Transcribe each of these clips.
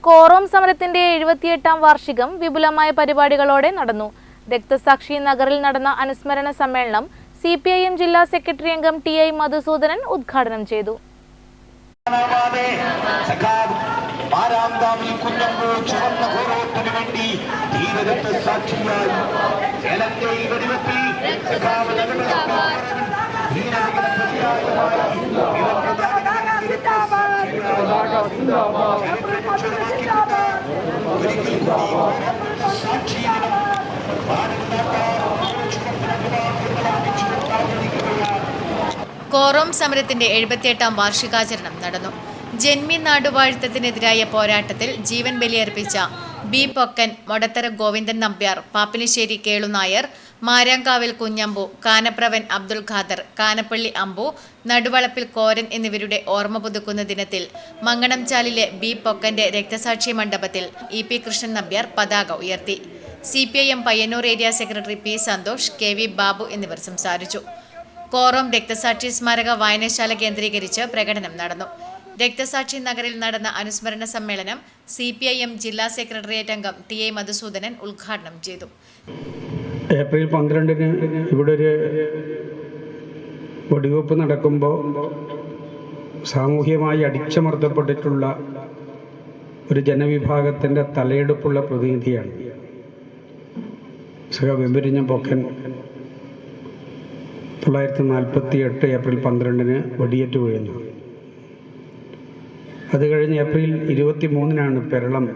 കോറോം സമരത്തിന്റെ 78ാം വാർഷികം വിപുലമായ പരിപാടികളോടെ നടന്നു. രക്തസാക്ഷി നഗറിൽ നടന്ന അനുസ്മരണ സമ്മേളനം CPIM ജില്ലാ സെക്രട്ടറി അംഗം TI മധുസൂദനൻ ഉദ്ഘാടനം ചെയ്തു. കോറോം സമരത്തിന്റെ 78ാം വാർഷികാചരണം നടന്നു. ജന്മി നാടുവാഴ്ത്തത്തിനെതിരായ പോരാട്ടത്തിൽ ജീവൻ ബലിയർപ്പിച്ച B. പൊക്കൻ, മൊടത്തറ ഗോവിന്ദൻ നമ്പ്യാർ, പാപ്പിനിശ്ശേരി കേളുനായർ, മാരാങ്കാവിൽ കുഞ്ഞമ്പു, കാനപ്രവൻ അബ്ദുൽ ഖാദർ, കാനപ്പള്ളി അമ്പു, നടുവളപ്പിൽ കോരൻ എന്നിവരുടെ ഓർമ്മ പുതുക്കുന്ന ദിനത്തിൽ മങ്ങണംചാലിലെ B. പൊക്കന്റെ രക്തസാക്ഷി മണ്ഡപത്തിൽ EP കൃഷ്ണൻ നമ്പ്യാർ പതാക ഉയർത്തി. CPIM Payyanur area secretary P. Santhosh, KV Babu എന്നിവർ സംസാരിച്ചു. കോറോം രക്തസാക്ഷി സ്മാരക വായനശാല കേന്ദ്രീകരിച്ച് പ്രകടനം നടന്നു. രക്തസാക്ഷി നഗറിൽ നടന്ന അനുസ്മരണ സമ്മേളനം CPIM ജില്ലാ സെക്രട്ടേറിയറ്റ് അംഗം TI മധുസൂദനൻ ഉദ്ഘാടനം ചെയ്തു. ഏപ്രിൽ 12-ന് ഇവിടെ ഒരു വെടിവെപ്പ് നടക്കുമ്പോൾ സാമൂഹ്യമായി അടിച്ചമർത്തപ്പെട്ടിട്ടുള്ള ഒരു ജനവിഭാഗത്തിൻ്റെ തലയെടുപ്പുള്ള പ്രതിനിധിയാണ് വെമ്പരിഞ്ഞ പൊക്കൻ. 1948 ഏപ്രിൽ 12-ന് വെടിയേറ്റ് വീഴുന്നു. അത് കഴിഞ്ഞ് ഏപ്രിൽ 23-നാണ് പെരളം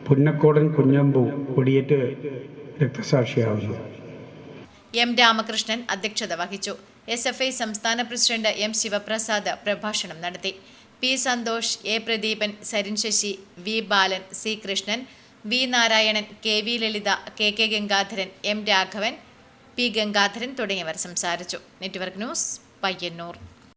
പുന്നക്കോടൻ കുഞ്ഞമ്പു വെടിയേറ്റ് രക്തസാക്ഷിയാവുന്നു. M. രാമകൃഷ്ണൻ അധ്യക്ഷത വഹിച്ചു. SFI സംസ്ഥാന പ്രസിഡന്റ് M. ശിവപ്രസാദ് പ്രഭാഷണം നടത്തി. P. Santhosh, A. Pradeepan, Sarin Sasi, V. Balan, C. Krishnan, V. Narayanan, KV Lalitha, KK Gangadharan, M. Raghavan, P. Gangadharan തുടങ്ങിയവർ സംസാരിച്ചു. Network news, Payyanur.